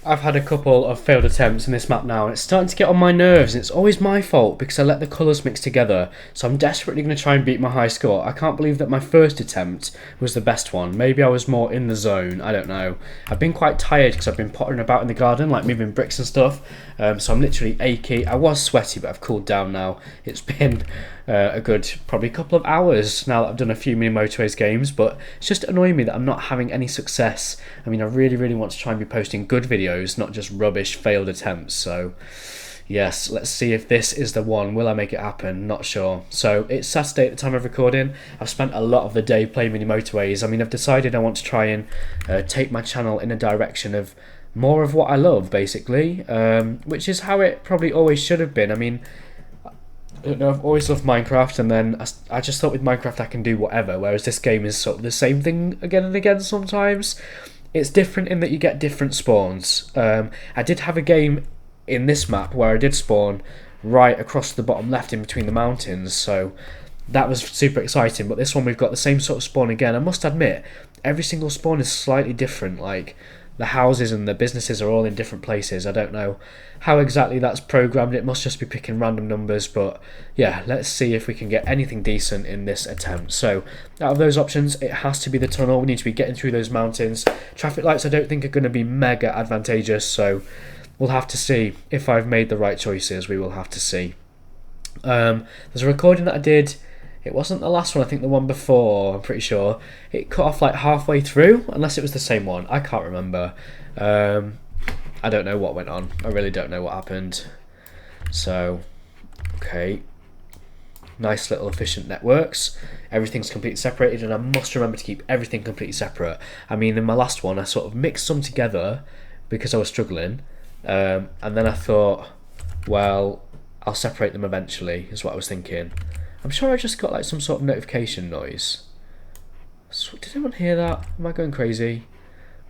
I've had a couple of failed attempts in this map now, and it's starting to get on my nerves, and it's always my fault because I let the colours mix together, so I'm desperately going to try and beat my high score. I can't believe that my first attempt was the best one. Maybe I was more in the zone, I don't know. I've been quite tired because I've been pottering about in the garden, like moving bricks and stuff, so I'm literally achy. I was sweaty, but I've cooled down now. It's been a good probably couple of hours now that I've done a few mini Motorways games, but it's just annoying me that I'm not having any success. I mean, I really want to try and be posting good videos, not just rubbish failed attempts. So yes, let's see if this is the one. Will I make it happen? Not sure. So it's Saturday at the time of recording. I've spent a lot of the day playing mini Motorways. I mean, I've decided I want to try and take my channel in a direction of more of what I love, basically, which is how it probably always should have been. I mean, I don't know, I've always loved Minecraft, and then I just thought with Minecraft I can do whatever, whereas this game is sort of the same thing again and again sometimes. It's different in that you get different spawns. I did have a game in this map where I did spawn right across the bottom left in between the mountains, so that was super exciting, but this one we've got the same sort of spawn again. I must admit, every single spawn is slightly different, like the houses and the businesses are all in different places. I don't know how exactly that's programmed. It must just be picking random numbers, but yeah, let's see if we can get anything decent in this attempt. So out of those options, it has to be the tunnel. We need to be getting through those mountains. Traffic lights I don't think are going to be mega advantageous, so we'll have to see if I've made the right choices. We will have to see. There's a recording that I did. It wasn't the last one, I think the one before, I'm pretty sure. It cut off like halfway through, unless it was the same one. I can't remember. I don't know what went on. I really don't know what happened. So, okay. Nice little efficient networks. Everything's completely separated, and I must remember to keep everything completely separate. I mean, in my last one, I sort of mixed some together because I was struggling. And then I thought, well, I'll separate them eventually, is what I was thinking. I'm sure I just got like some sort of notification noise. Did anyone hear that? Am I going crazy?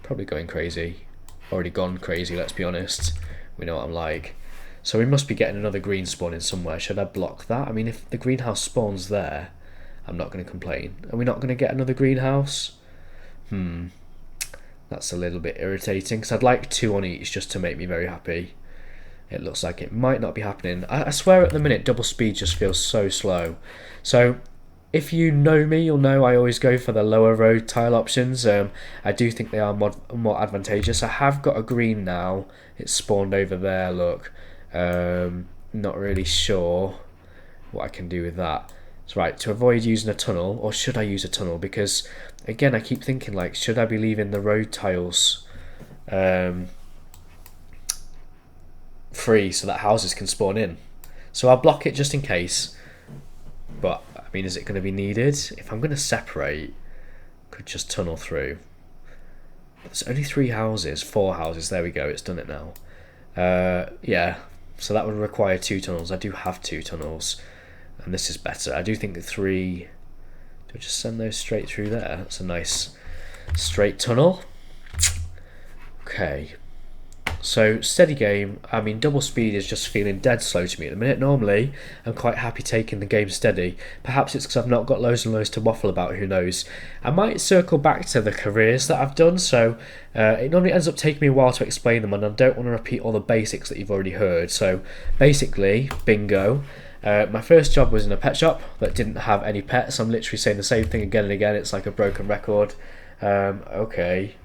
Probably going crazy. Already gone crazy, let's be honest. We know what I'm like. So we must be getting another green spawn in somewhere. Should I block that? I mean, if the greenhouse spawns there, I'm not going to complain. Are we not going to get another greenhouse? That's a little bit irritating, because I'd like 2 on each just to make me very happy. It looks like it might not be happening. I swear at the minute double speed just feels so slow. So if you know me, you'll know I always go for the lower road tile options. I do think they are more advantageous. I have got a green now. It's spawned over there, look. Not really sure what I can do with that. So right, to avoid using a tunnel, or should I use a tunnel? Because again, I keep thinking like, should I be leaving the road tiles free so that houses can spawn in? So I'll block it just in case, but I mean, is it going to be needed? If I'm going to separate, could just tunnel through. There's only 4 houses, there we go, it's done it now. Yeah, so that would require 2 tunnels. I do have 2 tunnels, and this is better. I do think the 3, do I just send those straight through there? That's a nice straight tunnel. Okay. So, steady game. I mean, double speed is just feeling dead slow to me at the minute. Normally, I'm quite happy taking the game steady. Perhaps it's because I've not got loads and loads to waffle about, who knows. I might circle back to the careers that I've done, so it normally ends up taking me a while to explain them, and I don't want to repeat all the basics that you've already heard. So, basically, bingo. My first job was in a pet shop that didn't have any pets. I'm literally saying the same thing again and again. It's like a broken record. Okay.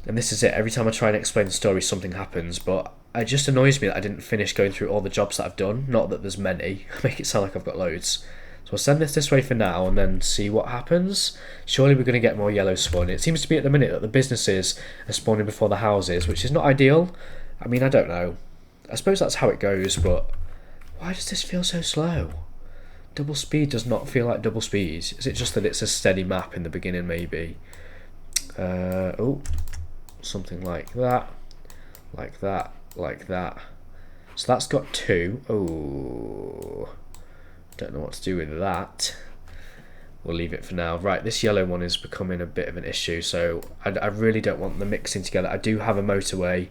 And this is it. Every time I try and explain the story, something happens, but it just annoys me that I didn't finish going through all the jobs that I've done. Not that there's many. I make it sound like I've got loads. So I'll send this way for now and then see what happens. Surely we're going to get more yellow spawning. It seems to be at the minute that the businesses are spawning before the houses, which is not ideal. I mean, I don't know. I suppose that's how it goes, but why does this feel so slow? Double speed does not feel like double speed. Is it just that it's a steady map in the beginning, maybe? Oh. Something like that, like that, like that. So that's got 2. Oh, don't know what to do with that. We'll leave it for now. Right, this yellow one is becoming a bit of an issue, so I really don't want them mixing together. I do have a motorway.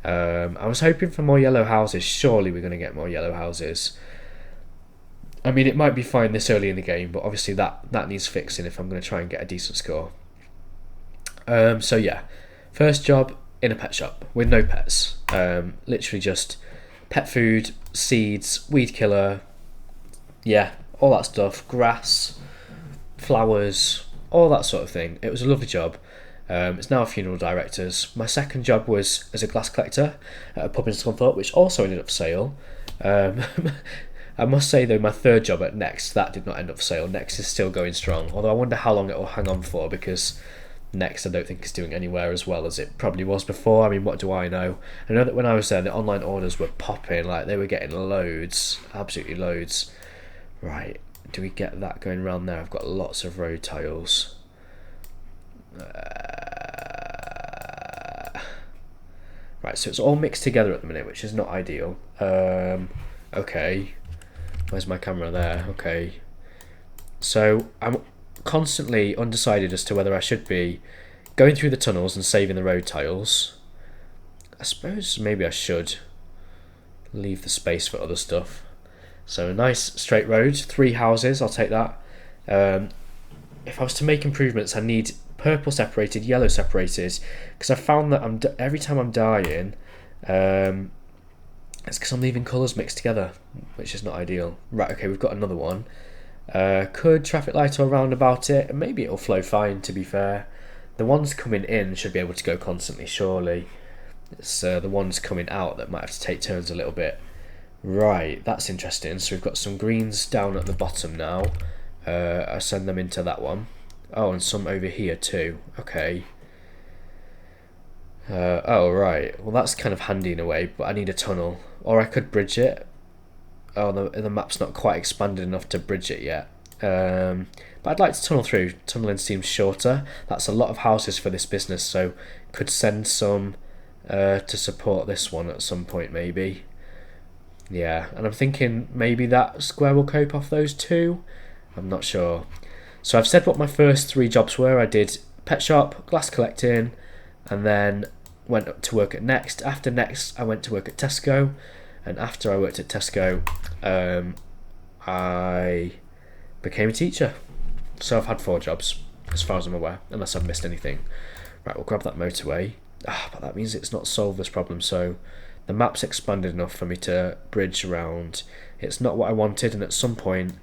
I was hoping for more yellow houses. Surely we're going to get more yellow houses. I mean, it might be fine this early in the game, but obviously that needs fixing if I'm going to try and get a decent score. So yeah. First job, in a pet shop with no pets. Literally just pet food, seeds, weed killer, yeah, all that stuff, grass, flowers, all that sort of thing. It was a lovely job. It's now a funeral director's. My second job was as a glass collector at a pub in Scunthorpe, which also ended up for sale. I must say though, my third job at Next, that did not end up for sale. Next is still going strong, although I wonder how long it will hang on for, because Next I don't think is doing anywhere as well as it probably was before. I mean, what do I know? I know that when I was there, the online orders were popping, like they were getting loads, absolutely loads. Right, do we get that going around there? I've got lots of road tiles. Right, so it's all mixed together at the minute, which is not ideal. Okay, where's my camera there? Okay, so I'm constantly undecided as to whether I should be going through the tunnels and saving the road tiles. I suppose maybe I should leave the space for other stuff. So a nice straight road, 3 houses, I'll take that. If I was to make improvements, I need purple separated, yellow separated, because I found that every time I'm dying, it's because I'm leaving colours mixed together, which is not ideal. Right, okay, we've got another one. Could traffic light or roundabout it? Maybe it'll flow fine, to be fair. The ones coming in should be able to go constantly, surely. It's the ones coming out that might have to take turns a little bit. Right, that's interesting. So we've got some greens down at the bottom now. I'll send them into that one. Oh, and some over here too. Okay. Oh, right. Well, that's kind of handy in a way, but I need a tunnel. Or I could bridge it. Oh, the map's not quite expanded enough to bridge it yet. But I'd like to tunnel through. Tunneling seems shorter. That's a lot of houses for this business, so could send some to support this one at some point, maybe. Yeah, and I'm thinking maybe that square will cope off those two. I'm not sure. So I've said what my first 3 jobs were. I did pet shop, glass collecting, and then went to work at Next. After Next, I went to work at Tesco, and after I worked at Tesco, I became a teacher. So I've had 4 jobs, as far as I'm aware, unless I've missed anything. Right, we'll grab that motorway. But that means it's not solved this problem, so the map's expanded enough for me to bridge around. It's not what I wanted, and at some point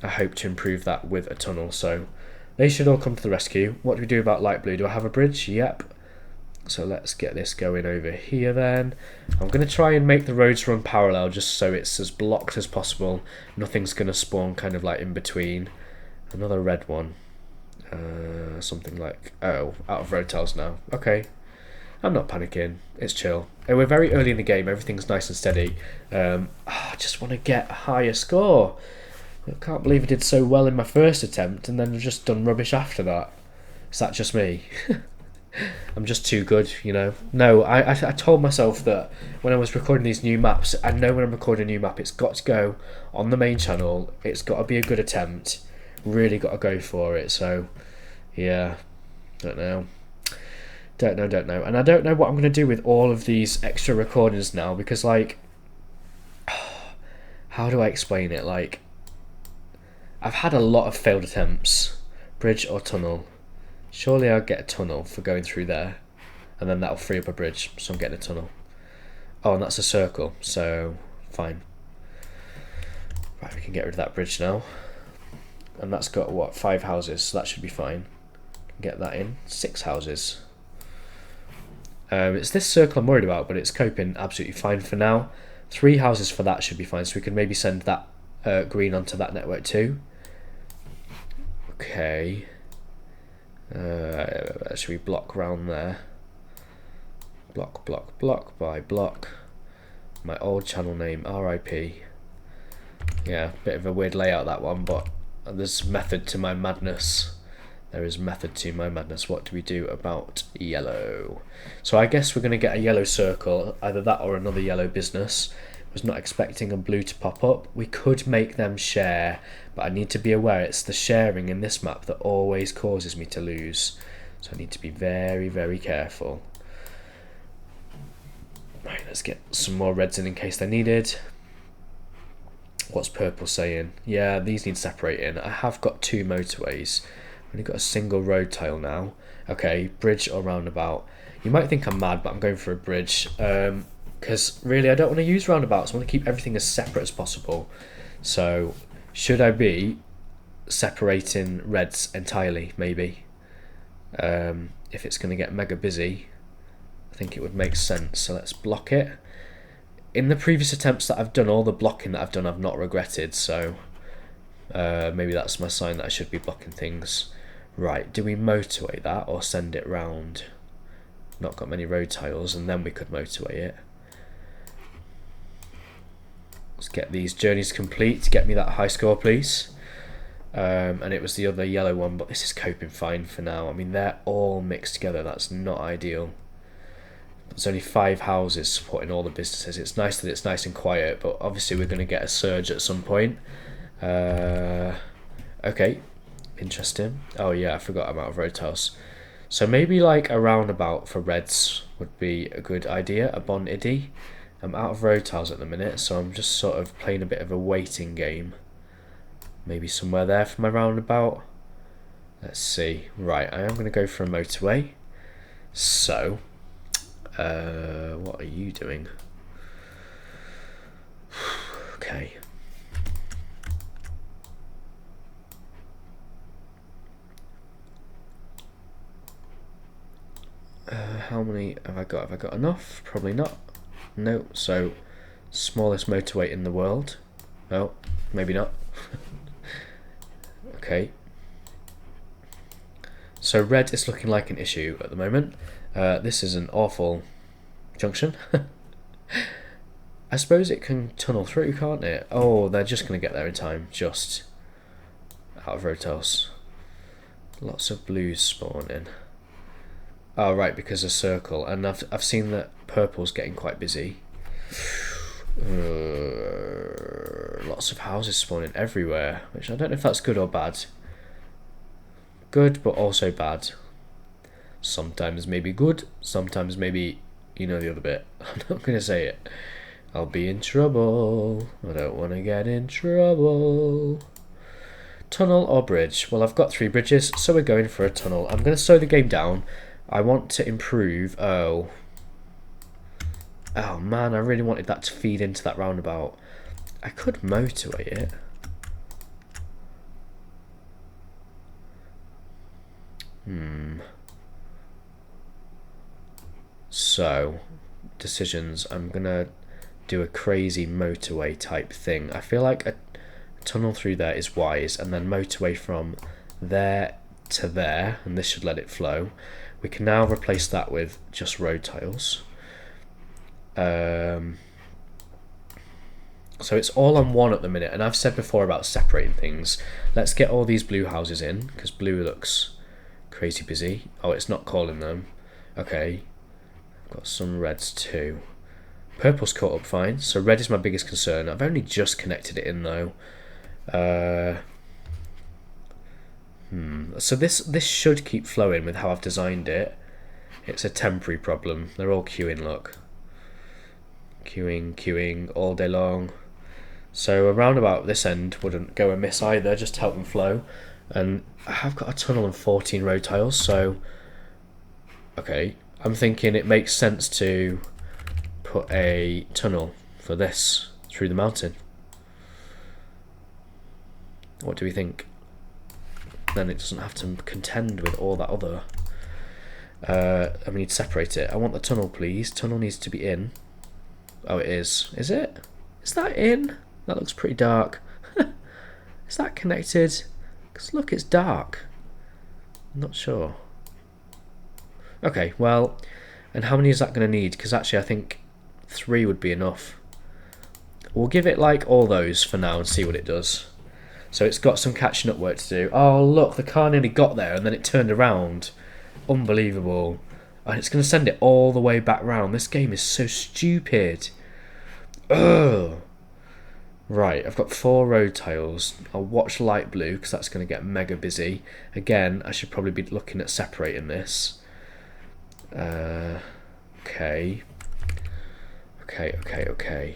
I hope to improve that with a tunnel, so they should all come to the rescue. What do we do about light blue? Do I have a bridge? Yep. So let's get this going over here then. I'm going to try and make the roads run parallel just so it's as blocked as possible. Nothing's going to spawn kind of like in between. Another red one. Something like, oh, out of road tiles now. Okay. I'm not panicking. It's chill. And we're very early in the game. Everything's nice and steady. I just want to get a higher score. I can't believe I did so well in my first attempt and then I've just done rubbish after that. Is that just me? I'm just too good, you know. No, I told myself that when I was recording these new maps, I know when I'm recording a new map, it's got to go on the main channel. It's got to be a good attempt. Really got to go for it. So, yeah, don't know. And I don't know what I'm going to do with all of these extra recordings now, because, like, how do I explain it? Like, I've had a lot of failed attempts. Bridge or tunnel. Surely I'll get a tunnel for going through there, and then that'll free up a bridge, so I'm getting a tunnel. Oh, and that's a circle, so fine. Right, we can get rid of that bridge now. And that's got, what, 5 houses, so that should be fine. Get that in. 6 houses. It's this circle I'm worried about, but it's coping absolutely fine for now. 3 houses for that should be fine, so we can maybe send that green onto that network too. Okay. Should we block round there? Block by block. My old channel name, RIP. Yeah, bit of a weird layout that one, but there's method to my madness. There is method to my madness. What do we do about yellow? So I guess we're going to get a yellow circle, either that or another yellow business. I was not expecting a blue to pop up. We could make them share, but I need to be aware it's the sharing in this map that always causes me to lose. So I need to be very, very careful. Right, let's get some more reds in case they're needed. What's purple saying? Yeah, these need separating. I have got 2 motorways. I've only got a single road tile now. Okay, bridge or roundabout. You might think I'm mad, but I'm going for a bridge. Because really, I don't want to use roundabouts. I want to keep everything as separate as possible. So, should I be separating reds entirely, maybe? If it's going to get mega busy, I think it would make sense. So let's block it. In the previous attempts that I've done, all the blocking that I've done I've not regretted, so maybe that's my sign that I should be blocking things. Right, do we motorway that or send it round? Not got many road tiles, and then we could motorway it. Let's get these journeys complete. Get me that high score, please. And it was the other yellow one, but this is coping fine for now. I mean, they're all mixed together. That's not ideal. There's only 5 houses supporting all the businesses. It's nice that it's nice and quiet, but obviously we're going to get a surge at some point. Okay, interesting. Oh yeah, I forgot I'm out of road tiles. So maybe like a roundabout for reds would be a good idea, a Bon Iddy. I'm out of road tiles at the minute, so I'm just sort of playing a bit of a waiting game. Maybe somewhere there for my roundabout. Let's see. Right, I am going to go for a motorway. So, what are you doing? Okay. How many have I got? Have I got enough? Probably not. No, so smallest motorway in the world. Oh, maybe not. Okay. So red is looking like an issue at the moment. This is an awful junction. I suppose it can tunnel through, can't it? Oh, they're just going to get there in time. Just out of road tiles. Lots of blues spawn in. Oh, right, because of circle. And I've seen that purple's getting quite busy. Lots of houses spawning everywhere, which I don't know if that's good or bad. Good, but also bad. Sometimes maybe good, sometimes maybe, you know the other bit. I'm not going to say it. I'll be in trouble. I don't want to get in trouble. Tunnel or bridge? Well, I've got 3 bridges, so we're going for a tunnel. I'm going to slow the game down. I want to improve. Oh man, I really wanted that to feed into that roundabout. I could motorway it. So, decisions. I'm gonna do a crazy motorway type thing. I feel like a tunnel through there is wise, and then motorway from there to there, and this should let it flow. We can now replace that with just road tiles. So it's all on one at the minute, and I've said before about separating things. Let's get all these blue houses in, because blue looks crazy busy. Oh, it's not calling them. Okay, got some reds too. Purple's caught up fine, so red is my biggest concern. I've only just connected it in though. So this should keep flowing with how I've designed it. It's a temporary problem. They're all queuing, look. Queuing all day long. So around about this end wouldn't go amiss either, just to help them flow. And I have got a tunnel and 14 road tiles, so okay. I'm thinking it makes sense to put a tunnel for this through the mountain. What do we think? Then it doesn't have to contend with all that other. I need to separate it. I want the tunnel, please. Tunnel needs to be in. Oh, it is. Is it? Is that in? That looks pretty dark. Is that connected? Because look, it's dark. I'm not sure. Okay, well, and how many is that going to need? Because actually I think 3 would be enough. We'll give it like all those for now and see what it does. So it's got some catching up work to do. Oh look, the car nearly got there and then it turned around. Unbelievable. And it's going to send it all the way back round. This game is so stupid. Ugh. Right, I've got 4 road tiles. I'll watch light blue because that's going to get mega busy. Again, I should probably be looking at separating this. Okay. Okay.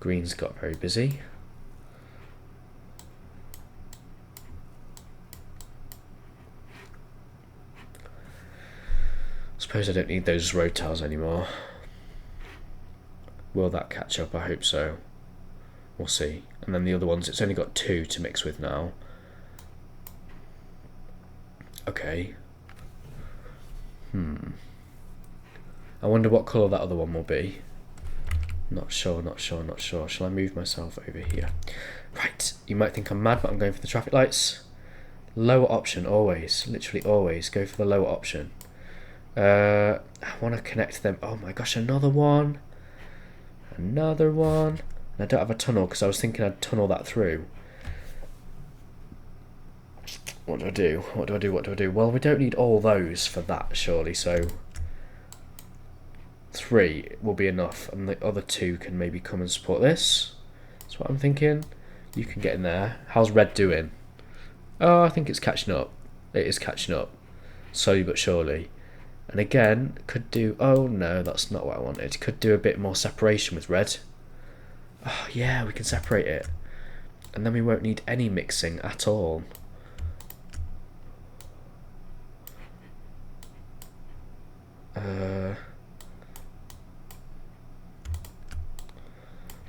Green's got very busy. suppose I don't need those road tiles anymore. Will that catch up? I hope so. We'll see. And then the other ones, it's only got 2 to mix with now. Okay. I wonder what colour that other one will be. Not sure. Shall I move myself over here? Right. You might think I'm mad, but I'm going for the traffic lights. Lower option, always. Literally always. Go for the lower option. I want to connect them. Oh my gosh, another one. Another one. And I don't have a tunnel because I was thinking I'd tunnel that through. What do I do? Well, we don't need all those for that, surely, so 3 will be enough, and the other 2 can maybe come and support this. That's what I'm thinking. You can get in there. How's red doing? Oh, I think it's catching up. It is catching up. Slowly but surely. And again, could do... Oh, no, that's not what I wanted. Could do a bit more separation with red. Oh, yeah, we can separate it. And then we won't need any mixing at all.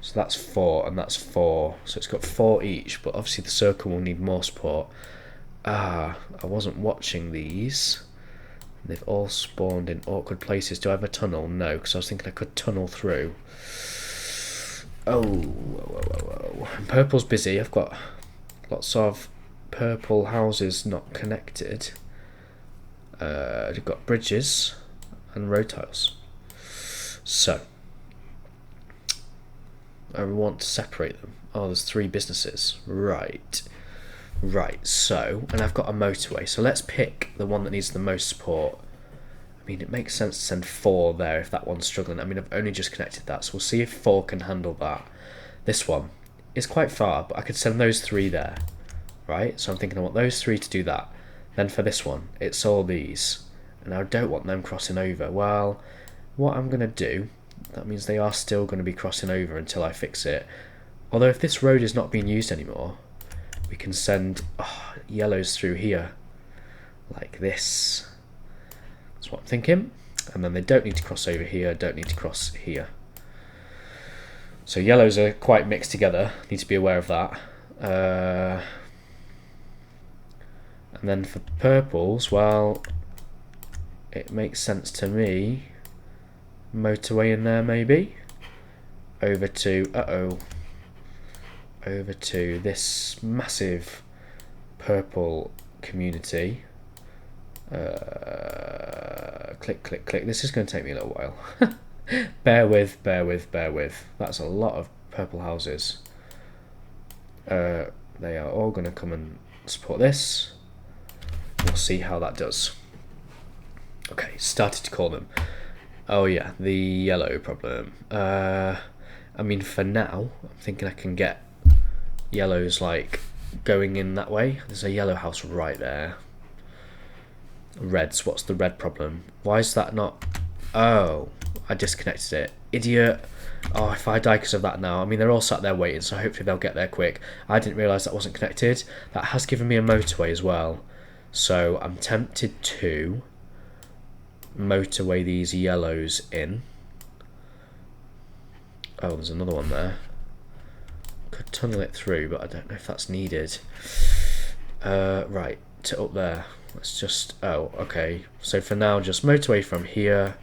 So that's 4 and that's 4. So it's got 4 each, but obviously the circle will need more support. I wasn't watching these. They've all spawned in awkward places. Do I have a tunnel? No, because I was thinking I could tunnel through. Oh, whoa. Purple's busy. I've got lots of purple houses not connected. I've got bridges and road tiles. So I want to separate them. Oh, there's 3 businesses. Right, so, and I've got a motorway, so let's pick the one that needs the most support. I mean, it makes sense to send 4 there if that one's struggling. I mean, I've only just connected that, so we'll see if 4 can handle that. This one is quite far, but I could send those 3 there, right? So I'm thinking I want those 3 to do that. Then for this one, it's all these, and I don't want them crossing over. Well, what I'm going to do, that means they are still going to be crossing over until I fix it. Although if this road is not being used anymore, we can send yellows through here, like this. That's what I'm thinking. And then they don't need to cross over here, don't need to cross here. So yellows are quite mixed together, need to be aware of that. And then for purples, well, it makes sense to me. Motorway in there maybe. Over to, over to this massive purple community. Click. This is going to take me a little while. bear with. That's a lot of purple houses. They are all going to come and support this. We'll see how that does. Okay, started to call them. Oh yeah, the yellow problem. I mean, for now, I'm thinking I can get yellows like going in that way. There's a yellow house right there. Reds, what's the red problem? Why is that not... Oh, I disconnected it. Idiot. Oh, if I die because of that now. I mean, they're all sat there waiting, so hopefully they'll get there quick. I didn't realise that wasn't connected. That has given me a motorway as well. So I'm tempted to motorway these yellows in. Oh, there's another one there. Could tunnel it through, but I don't know if that's needed. Right, to up there. Let's just... Oh, okay. So for now, just motorway from here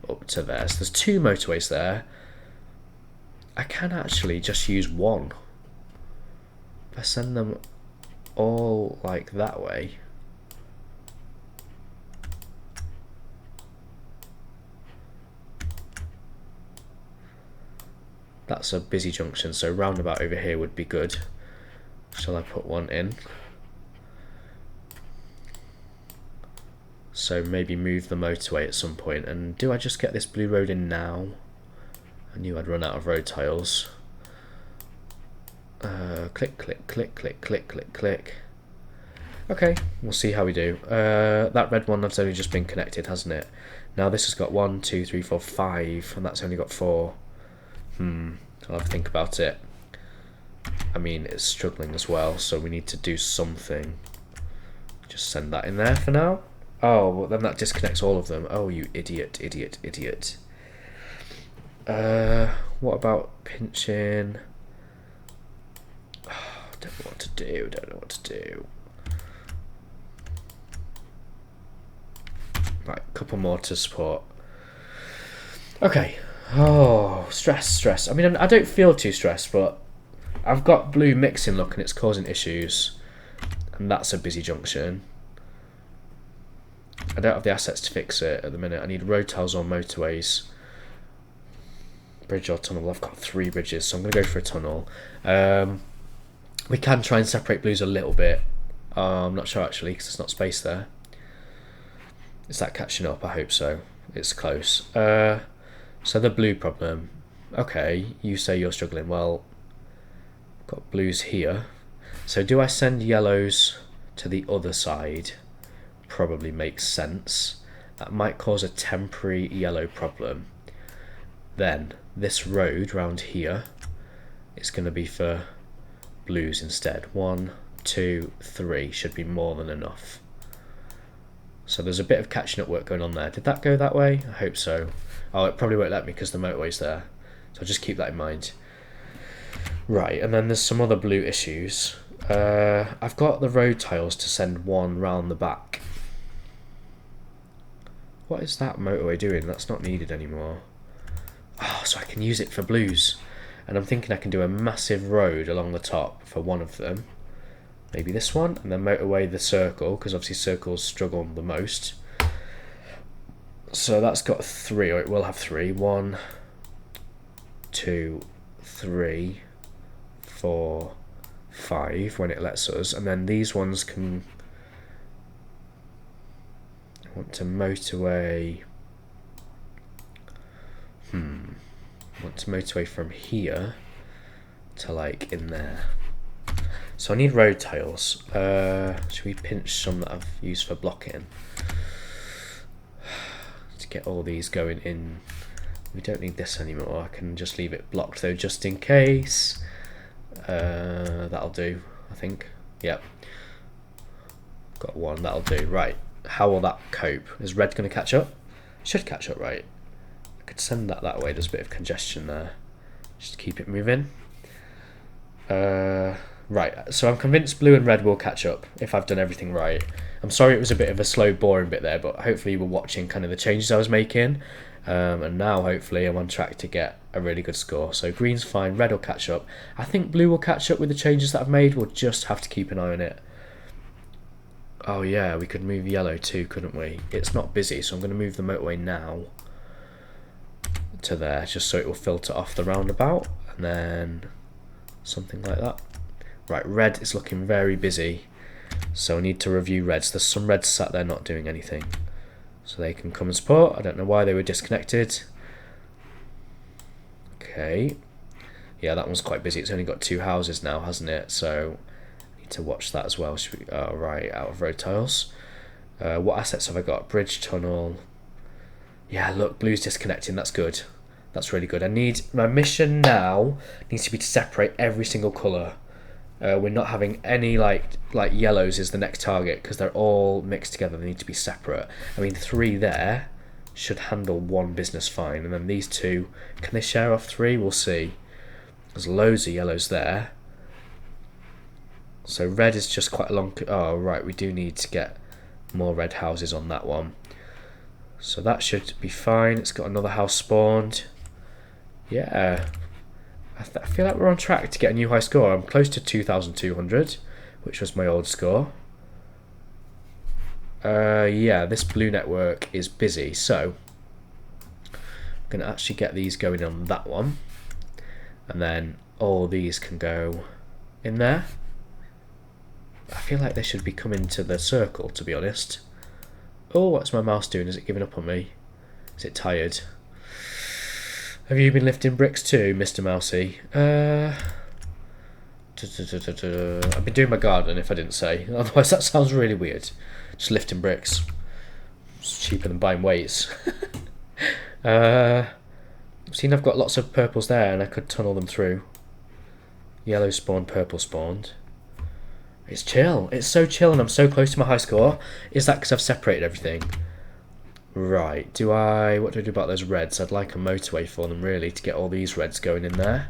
up to there. So there's 2 motorways there. I can actually just use 1. If I send them all like that way... That's a busy junction, so roundabout over here would be good. Shall I put 1 in? So maybe move the motorway at some point. And do I just get this blue road in now? I knew I'd run out of road tiles. Click. Okay, we'll see how we do. That red one that's only just been connected, hasn't it? Now this has got 1, 2, 3, 4, 5, and that's only got 4. I'll have to think about it. I mean, it's struggling as well, so we need to do something. Just send that in there for now. Oh, well, then that disconnects all of them. Oh, you idiot, idiot, idiot. What about pinching? Oh, don't know what to do, don't know what to do. Right, couple more to support. Okay. Oh, stress. I mean, I don't feel too stressed, but I've got blue mixing look and it's causing issues. And that's a busy junction. I don't have the assets to fix it at the minute. I need road tiles or motorways. Bridge or tunnel. I've got 3 bridges, so I'm going to go for a tunnel. We can try and separate blues a little bit. I'm not sure actually, because there's not space there. Is that catching up? I hope so. It's close. So the blue problem. Okay, you say you're struggling. Well, got blues here. So do I send yellows to the other side? Probably makes sense. That might cause a temporary yellow problem. Then this road round here is going to be for blues instead. 1, 2, 3 should be more than enough. So there's a bit of catching up work going on there. Did that go that way? I hope so. Oh, it probably won't let me because the motorway's there. So I'll just keep that in mind. Right, and then there's some other blue issues. I've got the road tiles to send one round the back. What is that motorway doing? That's not needed anymore. Oh, so I can use it for blues. And I'm thinking I can do a massive road along the top for one of them. Maybe this one, and then motorway the circle, because obviously circles struggle the most. So that's got 3, or it will have 3. 1, 2, 3, 4, 5 when it lets us. And then these ones can... I want to motorway... I want to motorway from here to like in there. So I need road tiles. Should we pinch some that I've used for blocking? To get all these going in. We don't need this anymore. I can just leave it blocked though, just in case. That'll do, I think. Yep. Got one, that'll do. Right, how will that cope? Is red going to catch up? Should catch up, right? I could send that way. There's a bit of congestion there. Just keep it moving. Right, so I'm convinced blue and red will catch up if I've done everything right. I'm sorry it was a bit of a slow, boring bit there, but hopefully you were watching kind of the changes I was making. And now hopefully I'm on track to get a really good score. So green's fine, red will catch up. I think blue will catch up with the changes that I've made. We'll just have to keep an eye on it. Oh yeah, we could move yellow too, couldn't we? It's not busy, so I'm going to move the motorway now to there, just so it will filter off the roundabout, and then something like that. Right, red is looking very busy, so I need to review reds. There's some reds sat there not doing anything, so they can come and support. I don't know why they were disconnected. Okay, yeah, that one's quite busy. It's only got 2 houses now, hasn't it? So I need to watch that as well. Should we, oh, right, out of road tiles. What assets have I got? Bridge, tunnel. Yeah, look, blue's disconnecting. That's good. That's really good. I need, my mission now needs to be to separate every single colour. We're not having any like yellows is the next target because they're all mixed together. They need to be separate. I mean, 3 there should handle one business fine, and then these 2, can they share off 3? We'll see. There's loads of yellows there. So red is just quite a long. Oh right, we do need to get more red houses on that one. So that should be fine. It's got another house spawned. Yeah. I feel like we're on track to get a new high score. I'm close to 2,200, which was my old score. Yeah, this blue network is busy, so I'm going to actually get these going on that one. And then all these can go in there. I feel like they should be coming to the circle, to be honest. Oh, what's my mouse doing? Is it giving up on me? Is it tired? Have you been lifting bricks too, Mr. Mousy? I've been doing my garden, if I didn't say. Otherwise that sounds really weird. Just lifting bricks. It's cheaper than buying weights. I've seen I've got lots of purples there and I could tunnel them through. Yellow spawned, purple spawned. It's chill. It's so chill and I'm so close to my high score. Is that because I've separated everything? Right, what do I do about those reds? I'd like a motorway for them really to get all these reds going in there.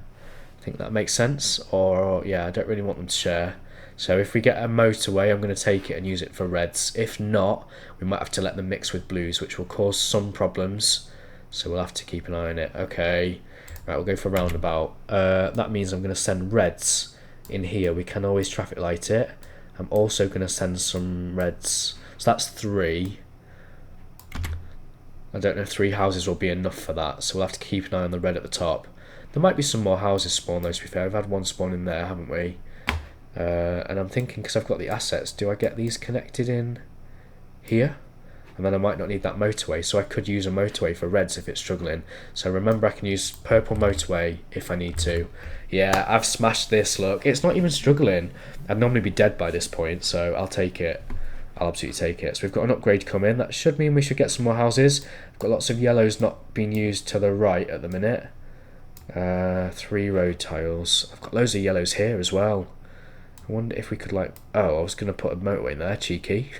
I think that makes sense. Or, yeah, I don't really want them to share. So if we get a motorway, I'm going to take it and use it for reds. If not, we might have to let them mix with blues, which will cause some problems. So we'll have to keep an eye on it. Okay, right, we'll go for roundabout. That means I'm going to send reds in here. We can always traffic light it. I'm also going to send some reds. So that's 3. I don't know if 3 houses will be enough for that, so we'll have to keep an eye on the red at the top. There might be some more houses spawn though, to be fair. We've had one spawn in there, haven't we? And I'm thinking, because I've got the assets, do I get these connected in here? And then I might not need that motorway, so I could use a motorway for reds if it's struggling. So remember, I can use purple motorway if I need to. Yeah, I've smashed this, look. It's not even struggling. I'd normally be dead by this point, so I'll take it. I'll absolutely take it. So we've got an upgrade coming. That should mean we should get some more houses. I've got lots of yellows not being used to the right at the minute. 3 road tiles. I've got loads of yellows here as well. I wonder if we could like... Oh, I was going to put a motorway in there. Cheeky.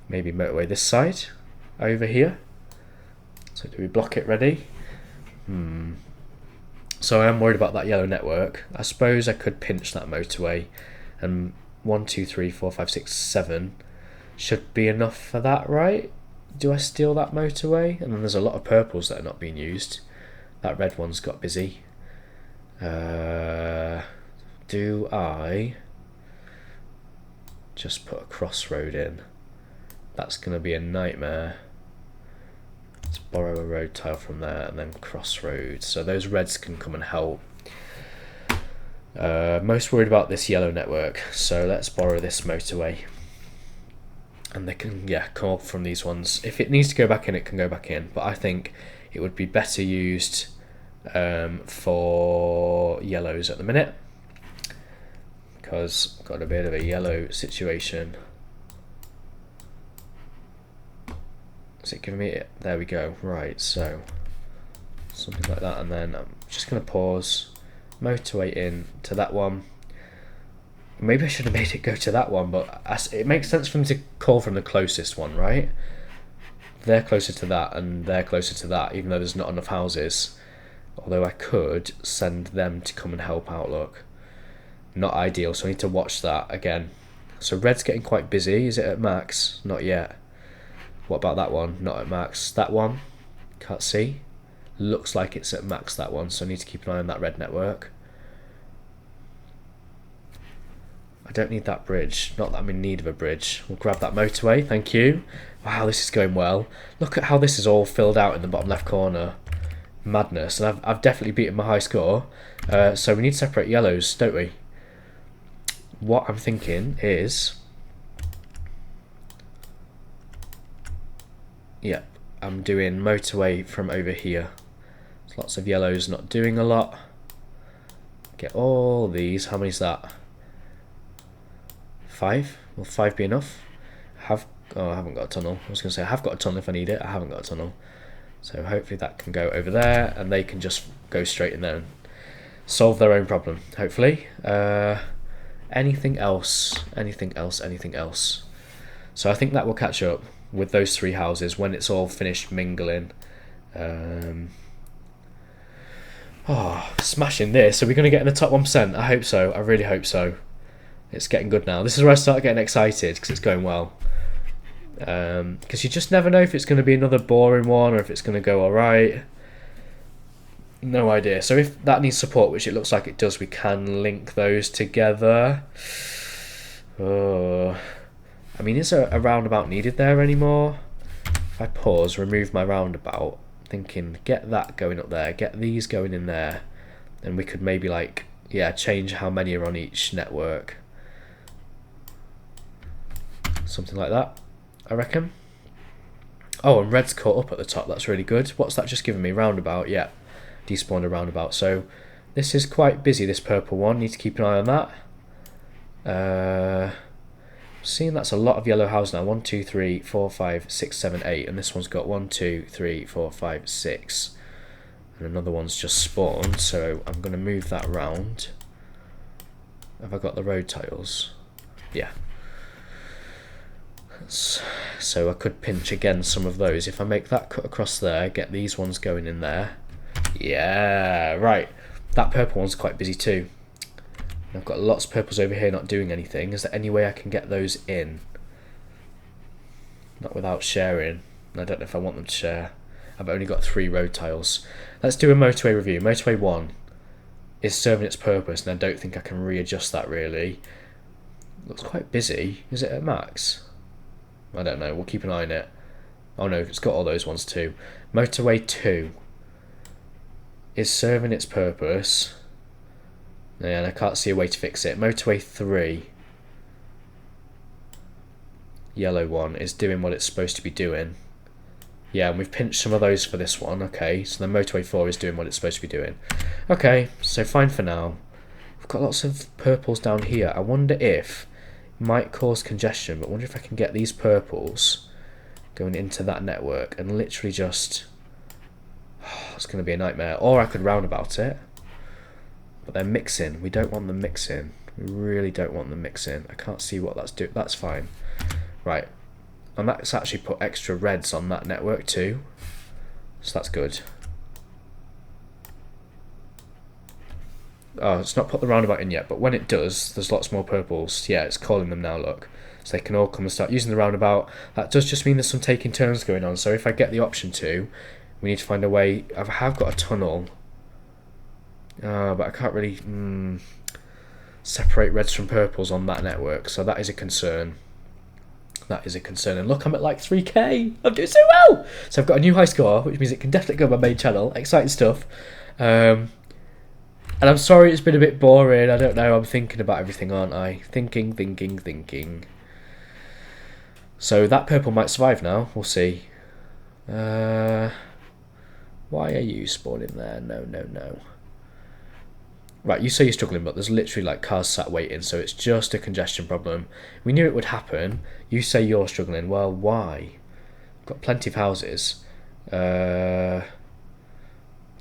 Maybe motorway this side. Over here. So do we block it ready? So I am worried about that yellow network. I suppose I could pinch that motorway. And 1, 2, 3, 4, 5, 6, 7 should be enough for that, right? Do I steal that motorway? And then there's a lot of purples that are not being used. That red one's got busy. Do I just put a crossroad in? That's going to be a nightmare. Let's borrow a road tile from there and then crossroads. So those reds can come and help. Most worried about this yellow network, so let's borrow this motorway. And they can, yeah, come up from these ones. If it needs to go back in, it can go back in. But I think it would be better used for yellows at the minute. Because I've got a bit of a yellow situation. Is it giving me it? There we go. Right, so something like that. And then I'm just going to pause. Motorway in to that one. Maybe I should have made it go to that one, but it makes sense for them to call from the closest one, right? They're closer to that and they're closer to that, even though there's not enough houses. Although I could send them to come and help out, look. Not ideal, so I need to watch that again. So red's getting quite busy. Is it at max? Not yet. What about that one? Not at max. That one? Can't see. Looks like it's at max, that one, so I need to keep an eye on that red network. I don't need that bridge. Not that I'm in need of a bridge. We'll grab that motorway, thank you. Wow, this is going well. Look at how this is all filled out in the bottom left corner. Madness, and I've definitely beaten my high score. So we need to separate yellows, don't we? What I'm thinking is... Yeah, I'm doing motorway from over here. There's lots of yellows not doing a lot. Get all these. How many's that? 5? Will 5 be enough? I haven't got a tunnel. I was going to say I have got a tunnel if I need it. I haven't got a tunnel. So hopefully that can go over there and they can just go straight in there and solve their own problem, hopefully. Anything else? Anything else? Anything else? So I think that will catch up with those 3 houses when it's all finished mingling. Smashing this. Are we going to get in the top 1%? I hope so. I really hope so. It's getting good now. This is where I start getting excited because it's going well. Because you just never know if it's going to be another boring one or if it's going to go alright. No idea. So if that needs support, which it looks like it does, we can link those together. I mean, is a roundabout needed there anymore? If I pause, remove my roundabout, thinking get that going up there, get these going in there, and we could maybe like, yeah, change how many are on each network. Something like that, I reckon. Oh, and red's caught up at the top, that's really good. What's that just given me? Roundabout, yeah. Despawned a roundabout. So this is quite busy, this purple one. Need to keep an eye on that. Seeing that's a lot of yellow houses now. 1, 2, 3, 4, 5, 6, 7, 8. And this one's got 1, 2, 3, 4, 5, 6. And another one's just spawned. So I'm going to move that round. Have I got the road tiles? Yeah. So I could pinch again some of those. If I make that cut across there, get these ones going in there. Yeah, right. That purple one's quite busy too. I've got lots of purples over here not doing anything. Is there any way I can get those in? Not without sharing. I don't know if I want them to share. I've only got 3 road tiles. Let's do a motorway review. Motorway 1 is serving its purpose, and I don't think I can readjust that really. Looks quite busy. Is it at max? I don't know. We'll keep an eye on it. Oh no, it's got all those ones too. Motorway 2 is serving its purpose. Yeah, and I can't see a way to fix it. Motorway 3, yellow one, is doing what it's supposed to be doing. Yeah, and we've pinched some of those for this one. Okay, so the motorway 4 is doing what it's supposed to be doing. Okay, so fine for now. We've got lots of purples down here. I wonder if it might cause congestion, but I wonder if I can get these purples going into that network and literally just... Oh, it's going to be a nightmare. Or I could roundabout it. But they're mixing. We don't want them mixing. We really don't want them mixing. I can't see what that's doing. That's fine. Right. And that's actually put extra reds on that network too. So that's good. Oh, it's not put the roundabout in yet, but when it does, there's lots more purples. Yeah, it's calling them now, look. So they can all come and start using the roundabout. That does just mean there's some taking turns going on. So if I get the option to, we need to find a way. I have got a tunnel. But I can't really separate reds from purples on that network. So that is a concern. That is a concern. And look, I'm at like 3k. I'm doing so well. So I've got a new high score, which means it can definitely go on my main channel. Exciting stuff. And I'm sorry it's been a bit boring. I don't know. I'm thinking about everything, aren't I? Thinking. So that purple might survive now. We'll see. Why are you spawning there? No. Right, you say you're struggling, but there's literally like cars sat waiting, so it's just a congestion problem. We knew it would happen. You say you're struggling. Well, why? Got plenty of houses.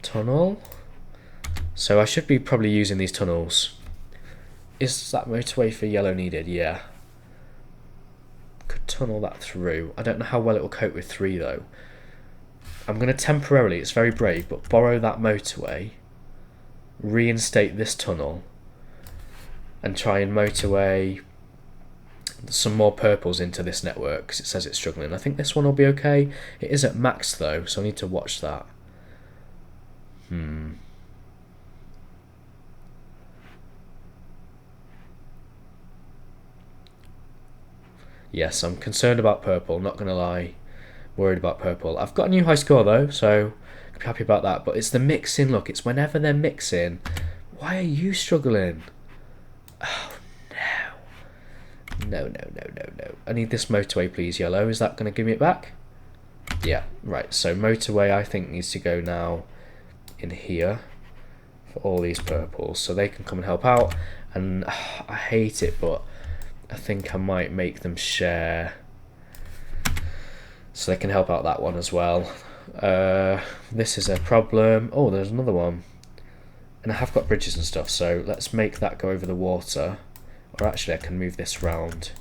Tunnel? So I should be probably using these tunnels. Is that motorway for yellow needed? Yeah. Could tunnel that through. I don't know how well it will cope with 3 though. I'm going to temporarily, it's very brave, but borrow that motorway, reinstate this tunnel, and try and motorway some more purples into this network because it says it's struggling. I think this one will be okay. It is at max though, so I need to watch that. Yes, I'm concerned about purple, not gonna lie. Worried about purple. I've got a new high score though, so I'm happy about that. But it's the mixing, look, it's whenever they're mixing. Why are you struggling? Oh no. No. I need this motorway please, yellow. Is that gonna give me it back? Yeah, right, so motorway I think needs to go now in here for all these purples so they can come and help out. And I hate it, but I think I might make them share so they can help out that one as well. This is a problem. Oh, there's another one. And I have got bridges and stuff, so let's make that go over the water. Or actually I can move this round.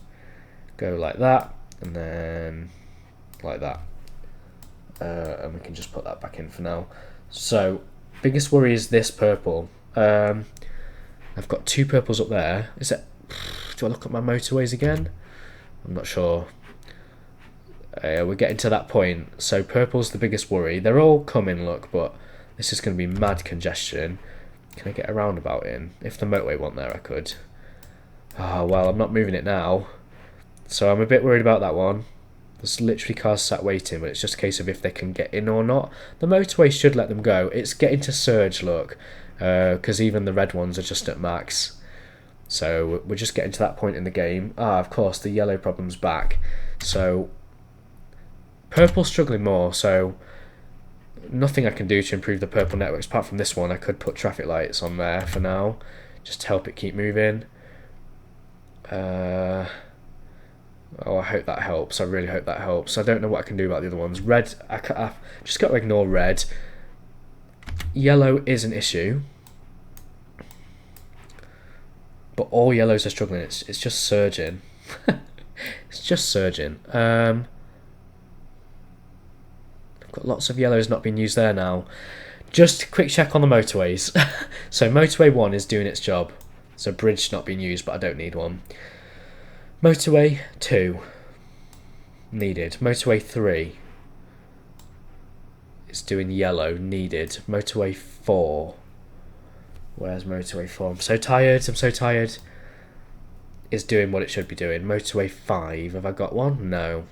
Go like that, and then like that. And we can just put that back in for now. So, biggest worry is this purple. I've got 2 purples up there. Is it? Do I look at my motorways again? I'm not sure. We're getting to that point. So purple's the biggest worry. They're all coming, look, but this is going to be mad congestion. Can I get a roundabout in? If the motorway wasn't there, I could. Oh, well, I'm not moving it now. So I'm a bit worried about that one. There's literally cars sat waiting, but it's just a case of if they can get in or not. The motorway should let them go. It's getting to surge, look, because even the red ones are just at max. So we're just getting to that point in the game. Of course, the yellow problem's back. So purple's struggling more, so nothing I can do to improve the purple networks apart from this one. I could put traffic lights on there for now, just to help it keep moving. Oh, I hope that helps. I really hope that helps. I don't know what I can do about the other ones. Red, I've just got to ignore red. Yellow is an issue. but all yellows are struggling. It's just surging. It's just surging. I've got lots of yellows not being used there now. Just a quick check on the motorways. So motorway 1 is doing its job. So bridge not being used, but I don't need one. Motorway 2 needed. Motorway 3 is doing yellow, needed. Motorway 4. Where's motorway 4? I'm so tired. Is doing what it should be doing. Motorway 5. Have I got one? No.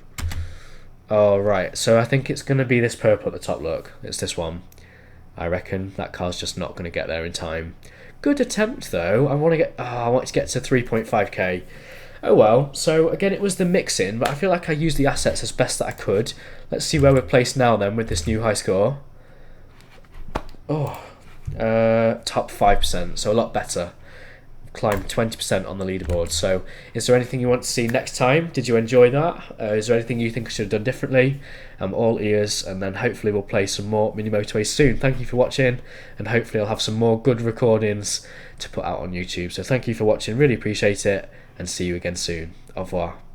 Oh, right. So I think it's going to be this purple at the top, look. It's this one. I reckon that car's just not going to get there in time. Good attempt, though. I want it to get to 3.5k. Oh well, so again it was the mixing, but I feel like I used the assets as best that I could. Let's see where we're placed now then with this new high score. Oh, top 5%, so a lot better. Climbed 20% on the leaderboard. So is there anything you want to see next time? Did you enjoy that? Is there anything you think I should have done differently? I'm all ears, and then hopefully we'll play some more mini motorways soon. Thank you for watching, and hopefully I'll have some more good recordings to put out on YouTube. So thank you for watching, really appreciate it, and see you again soon. Au revoir.